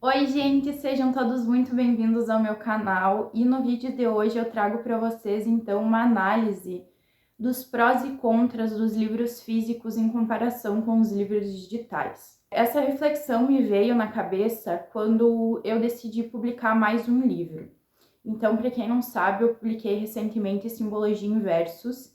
Oi, gente, sejam todos muito bem-vindos ao meu canal e no vídeo de hoje eu trago para vocês então uma análise dos prós e contras dos livros físicos em comparação com os livros digitais. Essa reflexão me veio na cabeça quando eu decidi publicar mais um livro. Então, para quem não sabe, eu publiquei recentemente Simbologia em Versos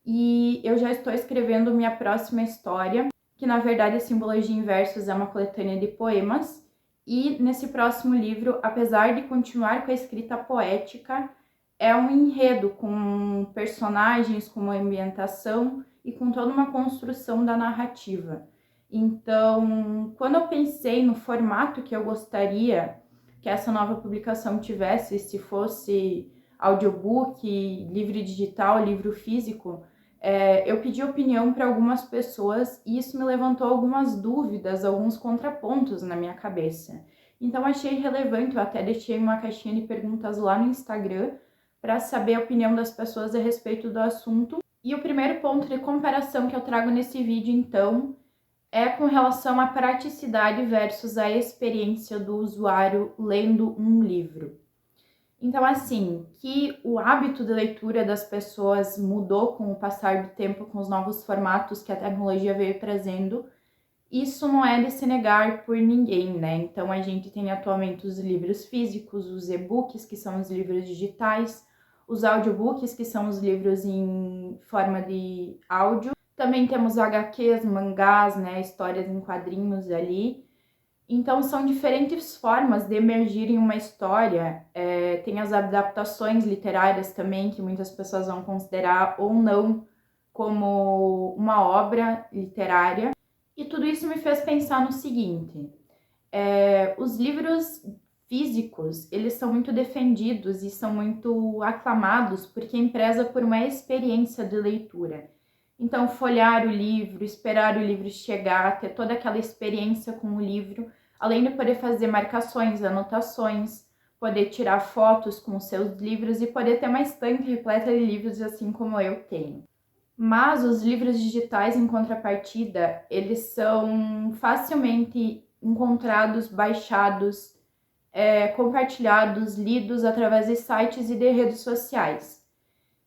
e eu já estou escrevendo minha próxima história, que na verdade a Simbologia em Versos é uma coletânea de poemas. E nesse próximo livro, apesar de continuar com a escrita poética, é um enredo com personagens, com uma ambientação e com toda uma construção da narrativa. Então, quando eu pensei no formato que eu gostaria que essa nova publicação tivesse, se fosse audiobook, livro digital, livro físico, eu pedi opinião para algumas pessoas e isso me levantou algumas dúvidas, alguns contrapontos na minha cabeça. Então achei relevante, eu até deixei uma caixinha de perguntas lá no Instagram para saber a opinião das pessoas a respeito do assunto. E o primeiro ponto de comparação que eu trago nesse vídeo, então, é com relação à praticidade versus a experiência do usuário lendo um livro. Então, assim, que o hábito de leitura das pessoas mudou com o passar do tempo, com os novos formatos que a tecnologia veio trazendo, isso não é de se negar por ninguém, né? Então, a gente tem atualmente os livros físicos, os e-books, que são os livros digitais, os audiobooks, que são os livros em forma de áudio. Também temos HQs, mangás, né? Histórias em quadrinhos ali. Então, são diferentes formas de emergir em uma história. Tem as adaptações literárias também, que muitas pessoas vão considerar ou não como uma obra literária. E tudo isso me fez pensar no seguinte: os livros físicos, eles são muito defendidos e são muito aclamados por quem preza por uma experiência de leitura. Então, folhear o livro, esperar o livro chegar, ter toda aquela experiência com o livro, além de poder fazer marcações, anotações, poder tirar fotos com os seus livros e poder ter uma estante repleta de livros assim como eu tenho. Mas os livros digitais, em contrapartida, eles são facilmente encontrados, baixados, compartilhados, lidos através de sites e de redes sociais.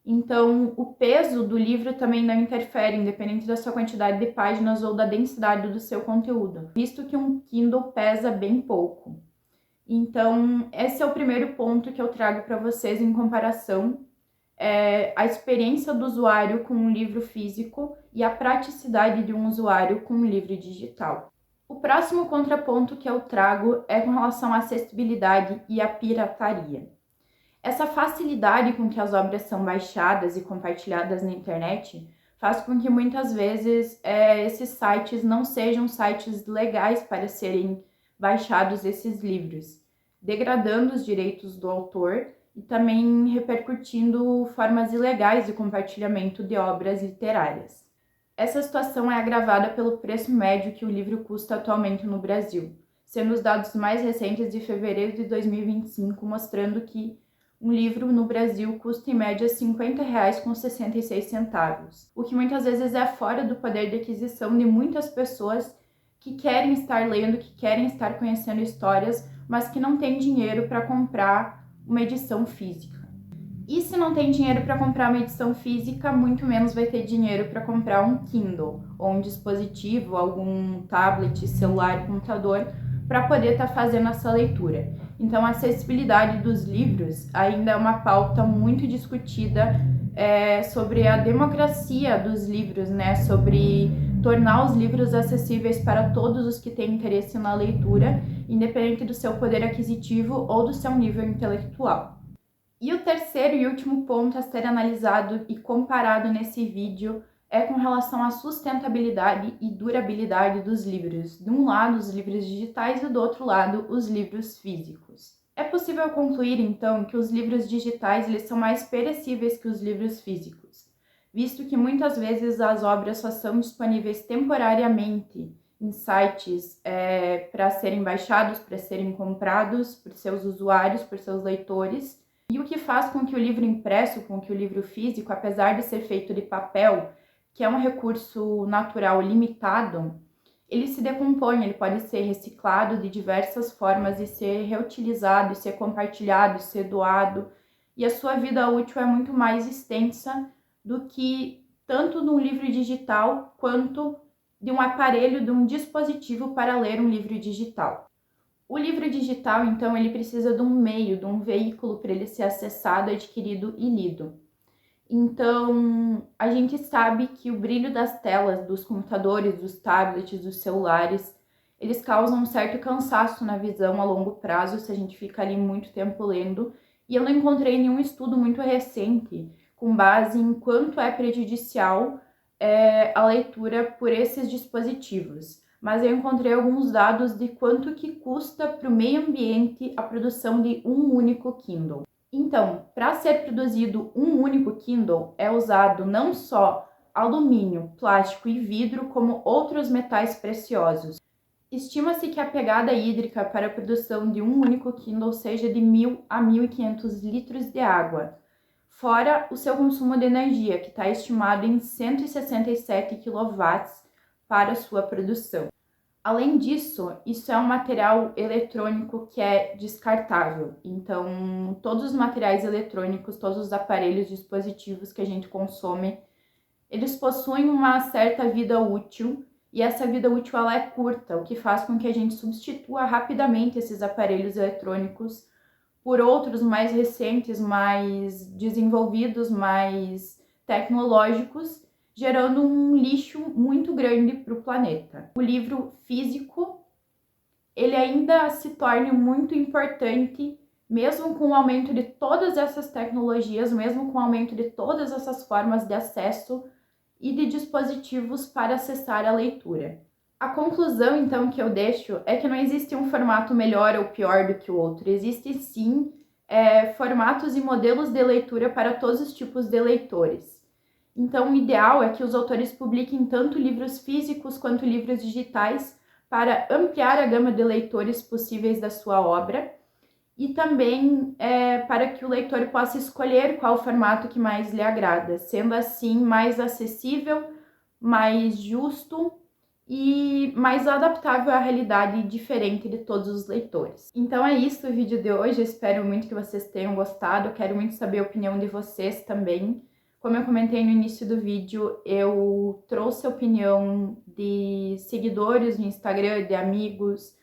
Então, o peso do livro também não interfere, independente da sua quantidade de páginas ou da densidade do seu conteúdo, visto que um Kindle pesa bem pouco. Então, esse é o primeiro ponto que eu trago para vocês em comparação, a experiência do usuário com um livro físico e a praticidade de um usuário com um livro digital. O próximo contraponto que eu trago é com relação à acessibilidade e à pirataria. Essa facilidade com que as obras são baixadas e compartilhadas na internet faz com que muitas vezes esses sites não sejam sites legais para serem baixados esses livros, degradando os direitos do autor e também repercutindo formas ilegais de compartilhamento de obras literárias. Essa situação é agravada pelo preço médio que o livro custa atualmente no Brasil, sendo os dados mais recentes de fevereiro de 2025 mostrando que um livro no Brasil custa em média R$ 50,66, o que muitas vezes é fora do poder de aquisição de muitas pessoas que querem estar lendo, que querem estar conhecendo histórias, mas que não têm dinheiro para comprar uma edição física. E se não tem dinheiro para comprar uma edição física, muito menos vai ter dinheiro para comprar um Kindle ou um dispositivo, algum tablet, celular, computador, para poder estar fazendo essa leitura. Então, a acessibilidade dos livros ainda é uma pauta muito discutida sobre a democracia dos livros, né? Sobre tornar os livros acessíveis para todos os que têm interesse na leitura, independente do seu poder aquisitivo ou do seu nível intelectual. E o terceiro e último ponto a ser analisado e comparado nesse vídeo é com relação à sustentabilidade e durabilidade dos livros. De um lado, os livros digitais e do outro lado, os livros físicos. É possível concluir, então, que os livros digitais eles são mais perecíveis que os livros físicos, visto que muitas vezes as obras só são disponíveis temporariamente em sites para serem baixados, para serem comprados por seus usuários, por seus leitores, e o que faz com que o livro impresso, com que o livro físico, apesar de ser feito de papel, que é um recurso natural limitado, Ele se decompõe, ele pode ser reciclado de diversas formas e ser reutilizado, e ser compartilhado, e ser doado. E a sua vida útil é muito mais extensa do que tanto de um livro digital quanto de um aparelho, de um dispositivo para ler um livro digital. O livro digital, então, ele precisa de um meio, de um veículo para ele ser acessado, adquirido e lido. Então, a gente sabe que o brilho das telas dos computadores, dos tablets, dos celulares, eles causam um certo cansaço na visão a longo prazo se a gente fica ali muito tempo lendo. E eu não encontrei nenhum estudo muito recente com base em quanto é prejudicial a leitura por esses dispositivos. Mas eu encontrei alguns dados de quanto que custa para o meio ambiente a produção de um único Kindle. Então, para ser produzido um único Kindle, é usado não só alumínio, plástico e vidro, como outros metais preciosos. Estima-se que a pegada hídrica para a produção de um único Kindle seja de 1.000 a 1.500 litros de água, fora o seu consumo de energia, que está estimado em 167 kW para sua produção. Além disso, isso é um material eletrônico que é descartável. Então, todos os materiais eletrônicos, todos os aparelhos, dispositivos que a gente consome, eles possuem uma certa vida útil e essa vida útil ela é curta, o que faz com que a gente substitua rapidamente esses aparelhos eletrônicos por outros mais recentes, mais desenvolvidos, mais tecnológicos, gerando um lixo muito grande para o planeta. O livro físico, ele ainda se torna muito importante, mesmo com o aumento de todas essas tecnologias, mesmo com o aumento de todas essas formas de acesso e de dispositivos para acessar a leitura. A conclusão, então, que eu deixo é que não existe um formato melhor ou pior do que o outro. Existem, sim, formatos e modelos de leitura para todos os tipos de leitores. Então, o ideal é que os autores publiquem tanto livros físicos quanto livros digitais para ampliar a gama de leitores possíveis da sua obra e também para que o leitor possa escolher qual formato que mais lhe agrada, sendo assim mais acessível, mais justo e mais adaptável à realidade diferente de todos os leitores. Então é isso o vídeo de hoje, eu espero muito que vocês tenham gostado, eu quero muito saber a opinião de vocês também. Como eu comentei no início do vídeo, eu trouxe a opinião de seguidores no Instagram, de amigos,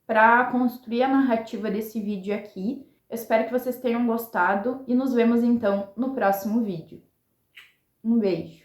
para construir a narrativa desse vídeo aqui. Eu espero que vocês tenham gostado e nos vemos então no próximo vídeo. Um beijo!